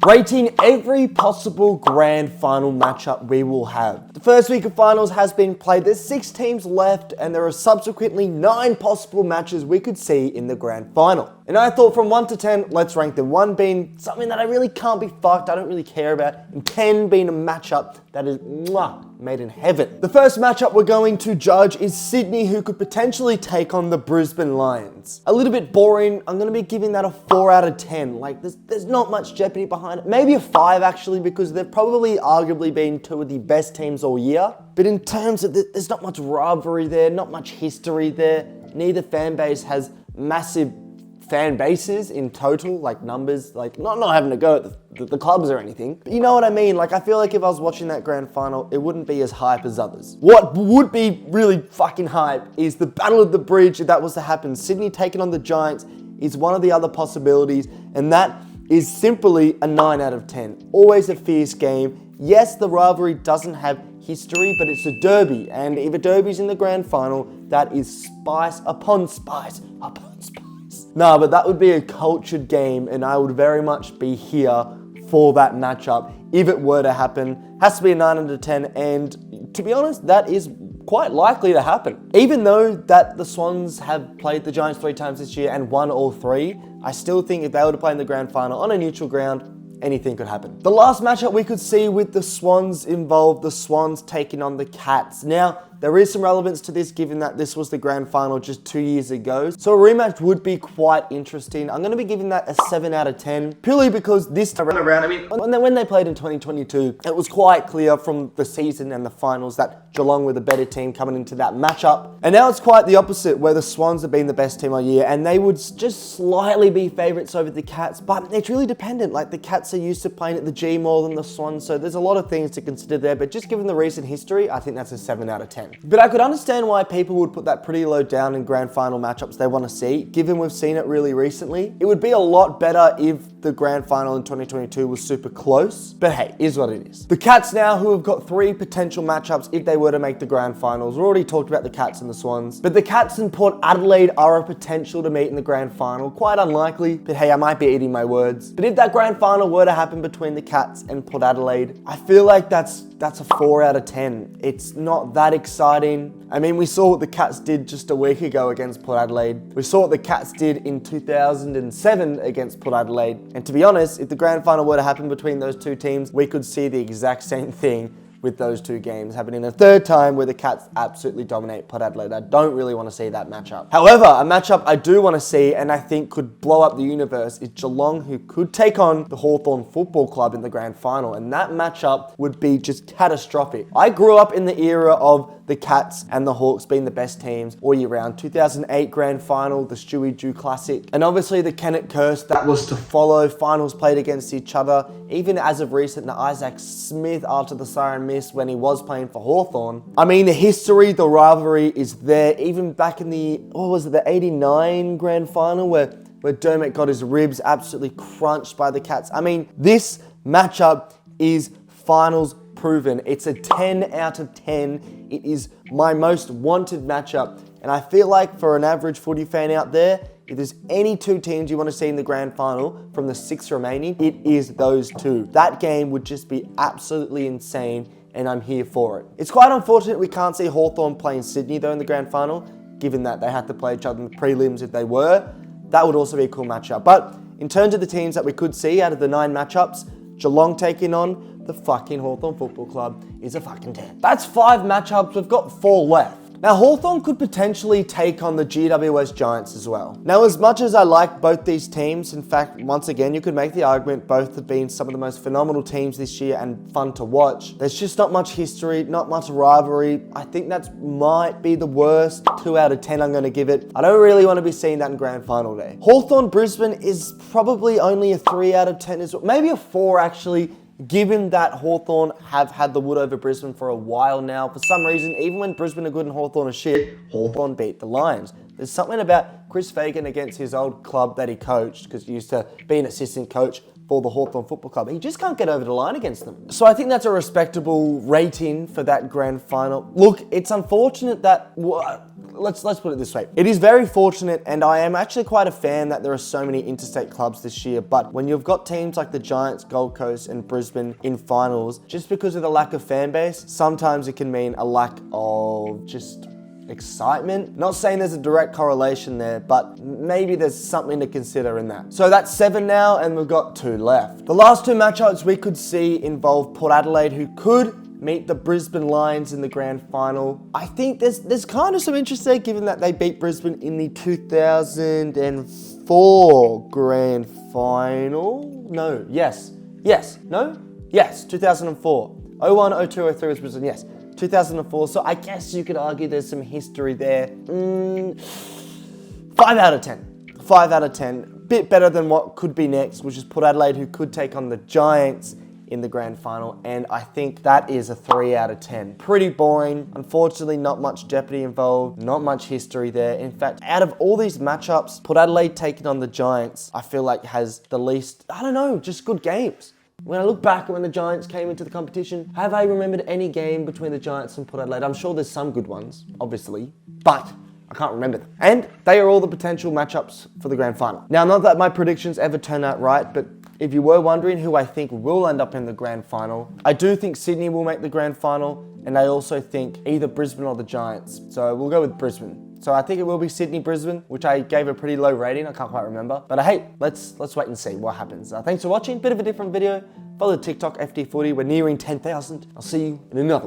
rating every possible grand final matchup we will have. The first week of finals has been played. There's 6 teams left, and there are subsequently 9 possible matches we could see in the grand final. And I thought from 1 to 10, let's rank them. 1 being something that I really can't be fucked, I don't really care about, and 10 being a matchup that is made in heaven. The first matchup we're going to judge is Sydney, who could potentially take on the Brisbane Lions. A little bit boring. I'm going to be giving that a 4 out of 10. Like, there's not much jeopardy behind it. Maybe a 5 actually, because they've probably arguably been 2 of the best teams all year. But in terms of there's not much rivalry there, not much history there. Neither fan base has massive fan bases in total, like numbers, like not having to go at the clubs or anything. But you know what I mean? Like, I feel like if I was watching that grand final, it wouldn't be as hype as others. What would be really fucking hype is the Battle of the Bridge, if that was to happen. Sydney taking on the Giants is one of the other possibilities, and that is simply a 9 out of 10. Always a fierce game. Yes, the rivalry doesn't have history, but it's a derby, and if a derby's in the grand final, that is spice upon spice upon spice. No, but that would be a cultured game, and I would very much be here for that matchup if it were to happen. Has to be a 9 out of 10, and to be honest, that is quite likely to happen. Even though that the Swans have played the Giants 3 times this year and won all 3, I still think if they were to play in the grand final on a neutral ground, anything could happen. The last matchup we could see with the Swans involved the Swans taking on the Cats. Now, there is some relevance to this given that this was the grand final just 2 years ago. So a rematch would be quite interesting. I'm going to be giving that a 7 out of 10 purely because this time around, I mean, when they played in 2022, it was quite clear from the season and the finals that Geelong were the better team coming into that matchup. And now it's quite the opposite, where the Swans have been the best team all year and they would just slightly be favourites over the Cats, but it's really dependent. Like, the Cats are used to playing at the G more than the Swans, so there's a lot of things to consider there, but just given the recent history, I think that's a 7 out of 10. But I could understand why people would put that pretty low down in grand final matchups they want to see, given we've seen it really recently. It would be a lot better if the grand final in 2022 was super close, but hey, is what it is. The Cats now, who have got 3 potential matchups if they were to make the grand finals. We already talked about the Cats and the Swans, but the Cats and Port Adelaide are a potential to meet in the grand final. Quite unlikely, but hey, I might be eating my words. But if that grand final were to happen between the Cats and Port Adelaide, I feel like that's a 4 out of 10. It's not that exciting. I mean, we saw what the Cats did just a week ago against Port Adelaide. We saw what the Cats did in 2007 against Port Adelaide. And to be honest, if the grand final were to happen between those 2 teams, we could see the exact same thing with those 2 games happening a third time where the Cats absolutely dominate Port Adelaide. I don't really want to see that matchup. However, a matchup I do want to see and I think could blow up the universe is Geelong, who could take on the Hawthorn Football Club in the grand final, and that matchup would be just catastrophic. I grew up in the era of the Cats and the Hawks being the best teams all year round. 2008 grand final, the Stewie Jew Classic, and obviously the Kennett curse that was to follow. Finals played against each other. Even as of recent, the Isaac Smith after the siren miss when he was playing for Hawthorn. I mean, the history, the rivalry is there. Even back in the, the 89 grand final where Dermot got his ribs absolutely crunched by the Cats. I mean, this matchup is finals proven. It's a 10 out of 10. It is my most wanted matchup. And I feel like for an average footy fan out there, if there's any 2 teams you want to see in the grand final from the 6 remaining, it is those 2. That game would just be absolutely insane, and I'm here for it. It's quite unfortunate we can't see Hawthorn playing Sydney though in the grand final, given that they had to play each other in the prelims if they were. That would also be a cool matchup. But in terms of the teams that we could see out of the 9 matchups, Geelong taking on the fucking Hawthorn Football Club is a fucking 10. That's 5 matchups. We've got 4 left. Now, Hawthorn could potentially take on the GWS Giants as well. Now, as much as I like both these teams, in fact, once again, you could make the argument both have been some of the most phenomenal teams this year and fun to watch. There's just not much history, not much rivalry. I think that might be the worst 2 out of 10 I'm going to give it. I don't really want to be seeing that in grand final day. Hawthorn Brisbane is probably only a 3 out of 10 as well. Maybe a 4 actually, given that Hawthorn have had the wood over Brisbane for a while now. For some reason, even when Brisbane are good and Hawthorn are shit, Hawthorn beat the Lions. There's something about Chris Fagan against his old club that he coached, because he used to be an assistant coach, for the Hawthorn Football Club. He just can't get over the line against them. So I think that's a respectable rating for that grand final. Look, it's unfortunate that... Let's put it this way. It is very fortunate, and I am actually quite a fan that there are so many interstate clubs this year, but when you've got teams like the Giants, Gold Coast, and Brisbane in finals, just because of the lack of fan base, sometimes it can mean a lack of just excitement. Not saying there's a direct correlation there, but maybe there's something to consider in that. So that's 7 now, and we've got 2 left. The last 2 matchups we could see involve Port Adelaide, who could meet the Brisbane Lions in the grand final. I think there's kind of some interest there, given that they beat Brisbane in the 2004 grand final. No, yes, 2004. 01, 02, 03 was Brisbane, yes. 2004, so I guess you could argue there's some history there. 5 out of 10. 5 out of 10. Bit better than what could be next, which is Port Adelaide, who could take on the Giants in the grand final, and I think that is a 3 out of 10. Pretty boring. Unfortunately, not much jeopardy involved, not much history there. In fact, out of all these matchups, Port Adelaide taking on the Giants, I feel like has the least, I don't know, just good games. When I look back at when the Giants came into the competition, have I remembered any game between the Giants and Port Adelaide? I'm sure there's some good ones, obviously, but I can't remember them. And they are all the potential matchups for the grand final. Now, not that my predictions ever turn out right, but if you were wondering who I think will end up in the grand final, I do think Sydney will make the grand final, and I also think either Brisbane or the Giants. So we'll go with Brisbane. So I think it will be Sydney-Brisbane, which I gave a pretty low rating. I can't quite remember. But hey, let's wait and see what happens. Thanks for watching. Bit of a different video. Follow the TikTok FTFooty. We're nearing 10,000. I'll see you in another one.